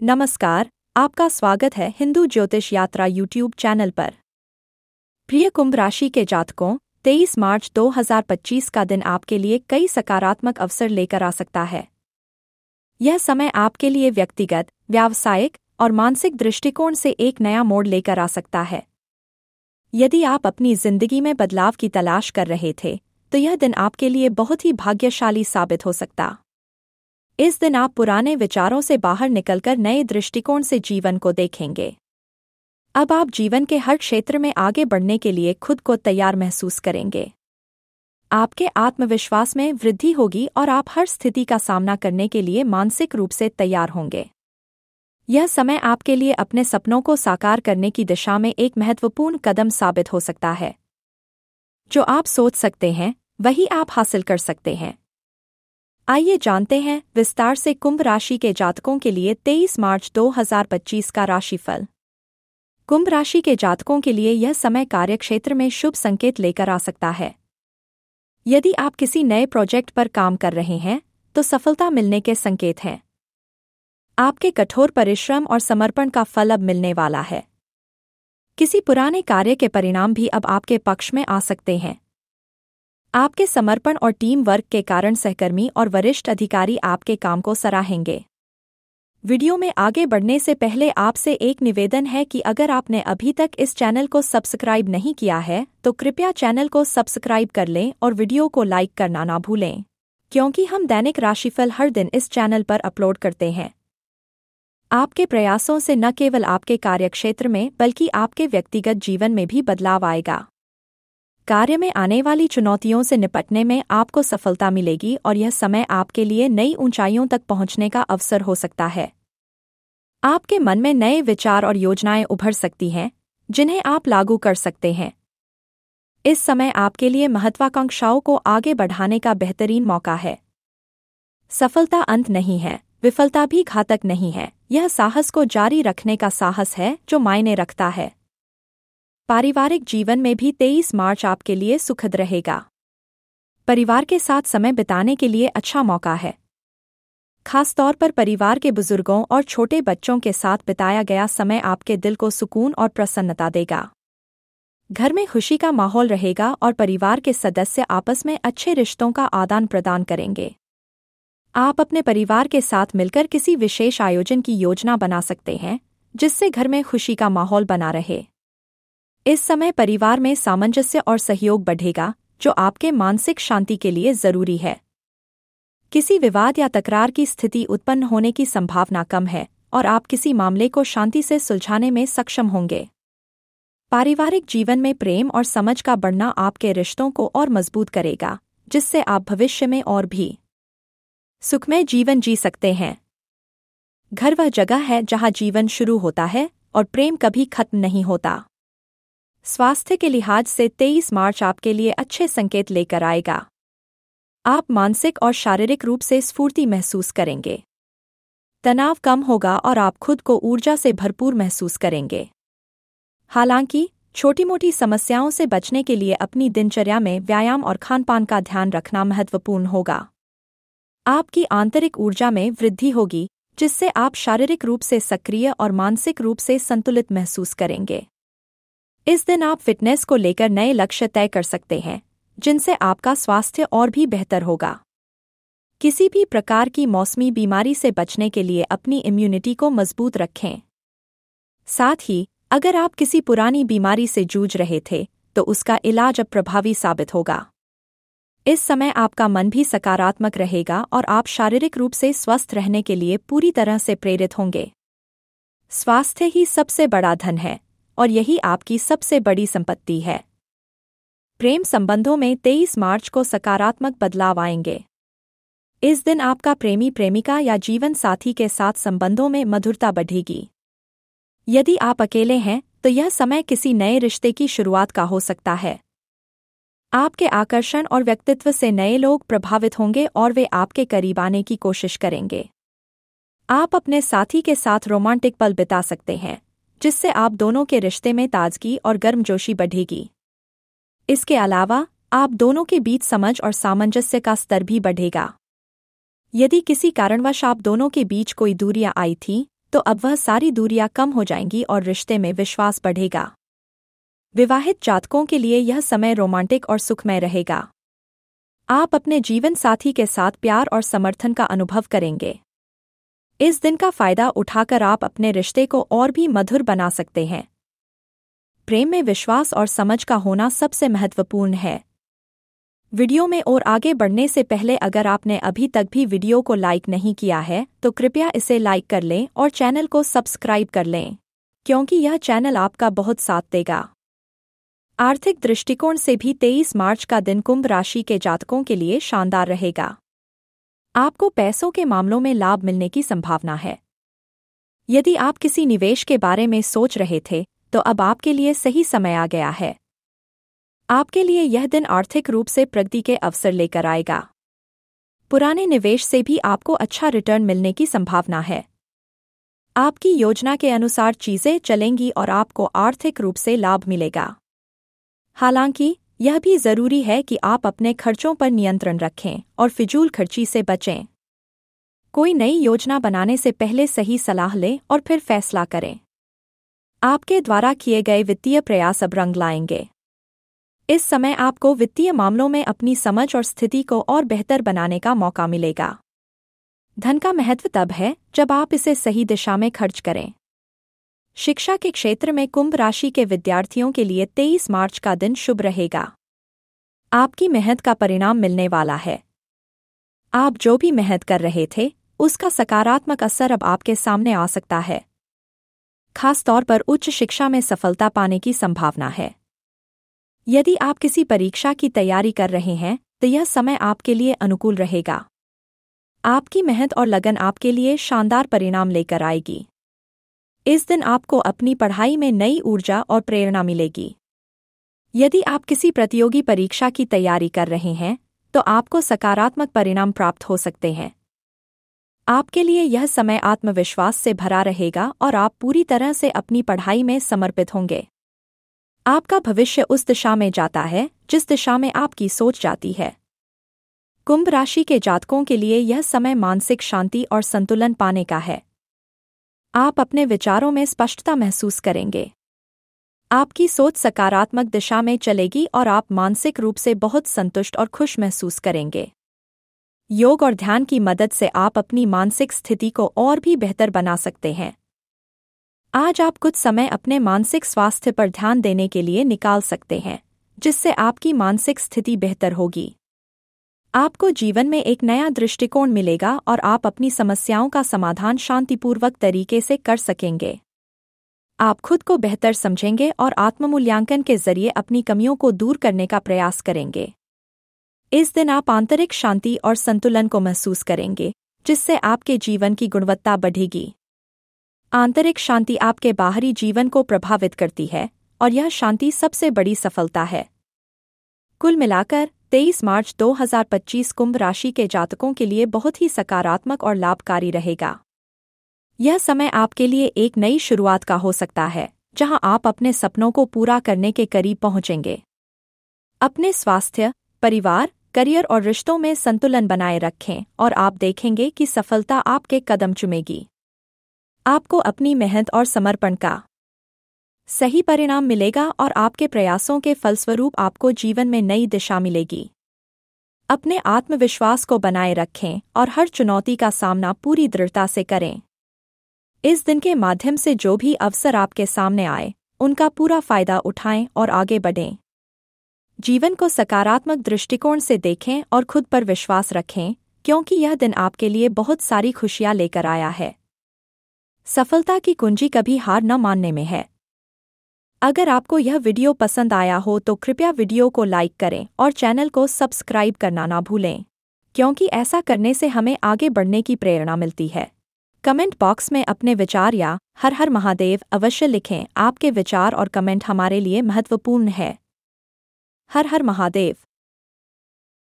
नमस्कार, आपका स्वागत है हिंदू ज्योतिष यात्रा यूट्यूब चैनल पर। प्रिय कुंभ राशि के जातकों, 23 मार्च 2025 का दिन आपके लिए कई सकारात्मक अवसर लेकर आ सकता है। यह समय आपके लिए व्यक्तिगत, व्यावसायिक और मानसिक दृष्टिकोण से एक नया मोड़ लेकर आ सकता है। यदि आप अपनी जिंदगी में बदलाव की तलाश कर रहे थे, तो यह दिन आपके लिए बहुत ही भाग्यशाली साबित हो सकता। इस दिन आप पुराने विचारों से बाहर निकलकर नए दृष्टिकोण से जीवन को देखेंगे। अब आप जीवन के हर क्षेत्र में आगे बढ़ने के लिए खुद को तैयार महसूस करेंगे। आपके आत्मविश्वास में वृद्धि होगी और आप हर स्थिति का सामना करने के लिए मानसिक रूप से तैयार होंगे। यह समय आपके लिए अपने सपनों को साकार करने की दिशा में एक महत्वपूर्ण कदम साबित हो सकता है। जो आप सोच सकते हैं, वही आप हासिल कर सकते हैं। आइए जानते हैं विस्तार से कुंभ राशि के जातकों के लिए 23 मार्च 2025 का राशिफल। कुंभ राशि के जातकों के लिए यह समय कार्यक्षेत्र में शुभ संकेत लेकर आ सकता है। यदि आप किसी नए प्रोजेक्ट पर काम कर रहे हैं, तो सफलता मिलने के संकेत हैं। आपके कठोर परिश्रम और समर्पण का फल अब मिलने वाला है। किसी पुराने कार्य के परिणाम भी अब आपके पक्ष में आ सकते हैं। आपके समर्पण और टीम वर्क के कारण सहकर्मी और वरिष्ठ अधिकारी आपके काम को सराहेंगे। वीडियो में आगे बढ़ने से पहले आपसे एक निवेदन है कि अगर आपने अभी तक इस चैनल को सब्सक्राइब नहीं किया है, तो कृपया चैनल को सब्सक्राइब कर लें और वीडियो को लाइक करना ना भूलें, क्योंकि हम दैनिक राशिफल हर दिन इस चैनल पर अपलोड करते हैं। आपके प्रयासों से न केवल आपके कार्यक्षेत्र में बल्कि आपके व्यक्तिगत जीवन में भी बदलाव आएगा। कार्य में आने वाली चुनौतियों से निपटने में आपको सफलता मिलेगी और यह समय आपके लिए नई ऊंचाइयों तक पहुंचने का अवसर हो सकता है। आपके मन में नए विचार और योजनाएं उभर सकती हैं, जिन्हें आप लागू कर सकते हैं। इस समय आपके लिए महत्वाकांक्षाओं को आगे बढ़ाने का बेहतरीन मौका है। सफलता अंत नहीं है, विफलता भी घातक नहीं है। यह साहस को जारी रखने का साहस है जो मायने रखता है। पारिवारिक जीवन में भी 23 मार्च आपके लिए सुखद रहेगा। परिवार के साथ समय बिताने के लिए अच्छा मौका है। खासतौर पर परिवार के बुजुर्गों और छोटे बच्चों के साथ बिताया गया समय आपके दिल को सुकून और प्रसन्नता देगा। घर में खुशी का माहौल रहेगा और परिवार के सदस्य आपस में अच्छे रिश्तों का आदान प्रदान करेंगे। आप अपने परिवार के साथ मिलकर किसी विशेष आयोजन की योजना बना सकते हैं, जिससे घर में खुशी का माहौल बना रहे। इस समय परिवार में सामंजस्य और सहयोग बढ़ेगा, जो आपके मानसिक शांति के लिए जरूरी है। किसी विवाद या तकरार की स्थिति उत्पन्न होने की संभावना कम है और आप किसी मामले को शांति से सुलझाने में सक्षम होंगे। पारिवारिक जीवन में प्रेम और समझ का बढ़ना आपके रिश्तों को और मजबूत करेगा, जिससे आप भविष्य में और भी सुखमय जीवन जी सकते हैं। घर वह जगह है जहां जीवन शुरू होता है और प्रेम कभी खत्म नहीं होता। स्वास्थ्य के लिहाज से 23 मार्च आपके लिए अच्छे संकेत लेकर आएगा। आप मानसिक और शारीरिक रूप से स्फूर्ति महसूस करेंगे। तनाव कम होगा और आप खुद को ऊर्जा से भरपूर महसूस करेंगे। हालांकि छोटी मोटी समस्याओं से बचने के लिए अपनी दिनचर्या में व्यायाम और खानपान का ध्यान रखना महत्वपूर्ण होगा। आपकी आंतरिक ऊर्जा में वृद्धि होगी, जिससे आप शारीरिक रूप से सक्रिय और मानसिक रूप से संतुलित महसूस करेंगे। इस दिन आप फिटनेस को लेकर नए लक्ष्य तय कर सकते हैं, जिनसे आपका स्वास्थ्य और भी बेहतर होगा। किसी भी प्रकार की मौसमी बीमारी से बचने के लिए अपनी इम्यूनिटी को मजबूत रखें। साथ ही, अगर आप किसी पुरानी बीमारी से जूझ रहे थे, तो उसका इलाज अब प्रभावी साबित होगा। इस समय आपका मन भी सकारात्मक रहेगा और आप शारीरिक रूप से स्वस्थ रहने के लिए पूरी तरह से प्रेरित होंगे। स्वास्थ्य ही सबसे बड़ा धन है और यही आपकी सबसे बड़ी संपत्ति है। प्रेम संबंधों में 23 मार्च को सकारात्मक बदलाव आएंगे। इस दिन आपका प्रेमी प्रेमिका या जीवन साथी के साथ संबंधों में मधुरता बढ़ेगी। यदि आप अकेले हैं, तो यह समय किसी नए रिश्ते की शुरुआत का हो सकता है। आपके आकर्षण और व्यक्तित्व से नए लोग प्रभावित होंगे और वे आपके करीब आने की कोशिश करेंगे। आप अपने साथी के साथ रोमांटिक पल बिता सकते हैं, जिससे आप दोनों के रिश्ते में ताजगी और गर्मजोशी बढ़ेगी। इसके अलावा आप दोनों के बीच समझ और सामंजस्य का स्तर भी बढ़ेगा। यदि किसी कारणवश आप दोनों के बीच कोई दूरियां आई थीं, तो अब वह सारी दूरियां कम हो जाएंगी और रिश्ते में विश्वास बढ़ेगा। विवाहित जातकों के लिए यह समय रोमांटिक और सुखमय रहेगा। आप अपने जीवन साथी के साथ प्यार और समर्थन का अनुभव करेंगे। इस दिन का फायदा उठाकर आप अपने रिश्ते को और भी मधुर बना सकते हैं। प्रेम में विश्वास और समझ का होना सबसे महत्वपूर्ण है। वीडियो में और आगे बढ़ने से पहले अगर आपने अभी तक भी वीडियो को लाइक नहीं किया है तो कृपया इसे लाइक कर लें और चैनल को सब्सक्राइब कर लें, क्योंकि यह चैनल आपका बहुत साथ देगा। आर्थिक दृष्टिकोण से भी 23 मार्च का दिन कुंभ राशि के जातकों के लिए शानदार रहेगा। आपको पैसों के मामलों में लाभ मिलने की संभावना है। यदि आप किसी निवेश के बारे में सोच रहे थे तो अब आपके लिए सही समय आ गया है। आपके लिए यह दिन आर्थिक रूप से प्रगति के अवसर लेकर आएगा। पुराने निवेश से भी आपको अच्छा रिटर्न मिलने की संभावना है। आपकी योजना के अनुसार चीजें चलेंगी और आपको आर्थिक रूप से लाभ मिलेगा। हालांकि यह भी जरूरी है कि आप अपने खर्चों पर नियंत्रण रखें और फिजूल खर्ची से बचें। कोई नई योजना बनाने से पहले सही सलाह लें और फिर फैसला करें। आपके द्वारा किए गए वित्तीय प्रयास अब रंग लाएंगे। इस समय आपको वित्तीय मामलों में अपनी समझ और स्थिति को और बेहतर बनाने का मौका मिलेगा। धन का महत्व तब है जब आप इसे सही दिशा में खर्च करें। शिक्षा के क्षेत्र में कुंभ राशि के विद्यार्थियों के लिए 23 मार्च का दिन शुभ रहेगा। आपकी मेहनत का परिणाम मिलने वाला है। आप जो भी मेहनत कर रहे थे उसका सकारात्मक असर अब आपके सामने आ सकता है। खास तौर पर उच्च शिक्षा में सफलता पाने की संभावना है। यदि आप किसी परीक्षा की तैयारी कर रहे हैं तो यह समय आपके लिए अनुकूल रहेगा। आपकी मेहनत और लगन आपके लिए शानदार परिणाम लेकर आएगी। इस दिन आपको अपनी पढ़ाई में नई ऊर्जा और प्रेरणा मिलेगी। यदि आप किसी प्रतियोगी परीक्षा की तैयारी कर रहे हैं तो आपको सकारात्मक परिणाम प्राप्त हो सकते हैं। आपके लिए यह समय आत्मविश्वास से भरा रहेगा और आप पूरी तरह से अपनी पढ़ाई में समर्पित होंगे। आपका भविष्य उस दिशा में जाता है जिस दिशा में आपकी सोच जाती है। कुंभ राशि के जातकों के लिए यह समय मानसिक शांति और संतुलन पाने का है। आप अपने विचारों में स्पष्टता महसूस करेंगे। आपकी सोच सकारात्मक दिशा में चलेगी और आप मानसिक रूप से बहुत संतुष्ट और खुश महसूस करेंगे। योग और ध्यान की मदद से आप अपनी मानसिक स्थिति को और भी बेहतर बना सकते हैं। आज आप कुछ समय अपने मानसिक स्वास्थ्य पर ध्यान देने के लिए निकाल सकते हैं, जिससे आपकी मानसिक स्थिति बेहतर होगी। आपको जीवन में एक नया दृष्टिकोण मिलेगा और आप अपनी समस्याओं का समाधान शांतिपूर्वक तरीके से कर सकेंगे। आप खुद को बेहतर समझेंगे और आत्ममूल्यांकन के जरिए अपनी कमियों को दूर करने का प्रयास करेंगे। इस दिन आप आंतरिक शांति और संतुलन को महसूस करेंगे, जिससे आपके जीवन की गुणवत्ता बढ़ेगी। आंतरिक शांति आपके बाहरी जीवन को प्रभावित करती है और यह शांति सबसे बड़ी सफलता है। कुल मिलाकर 23 मार्च 2025 कुंभ राशि के जातकों के लिए बहुत ही सकारात्मक और लाभकारी रहेगा। यह समय आपके लिए एक नई शुरुआत का हो सकता है, जहां आप अपने सपनों को पूरा करने के करीब पहुंचेंगे। अपने स्वास्थ्य, परिवार, करियर और रिश्तों में संतुलन बनाए रखें और आप देखेंगे कि सफलता आपके कदम चूमेगी। आपको अपनी मेहनत और समर्पण का सही परिणाम मिलेगा और आपके प्रयासों के फलस्वरूप आपको जीवन में नई दिशा मिलेगी। अपने आत्मविश्वास को बनाए रखें और हर चुनौती का सामना पूरी दृढ़ता से करें। इस दिन के माध्यम से जो भी अवसर आपके सामने आए, उनका पूरा फायदा उठाएं और आगे बढ़ें। जीवन को सकारात्मक दृष्टिकोण से देखें और खुद पर विश्वास रखें, क्योंकि यह दिन आपके लिए बहुत सारी खुशियां लेकर आया है। सफलता की कुंजी कभी हार न मानने में है। अगर आपको यह वीडियो पसंद आया हो तो कृपया वीडियो को लाइक करें और चैनल को सब्सक्राइब करना ना भूलें, क्योंकि ऐसा करने से हमें आगे बढ़ने की प्रेरणा मिलती है। कमेंट बॉक्स में अपने विचार या हर हर महादेव अवश्य लिखें। आपके विचार और कमेंट हमारे लिए महत्वपूर्ण है। हर हर महादेव।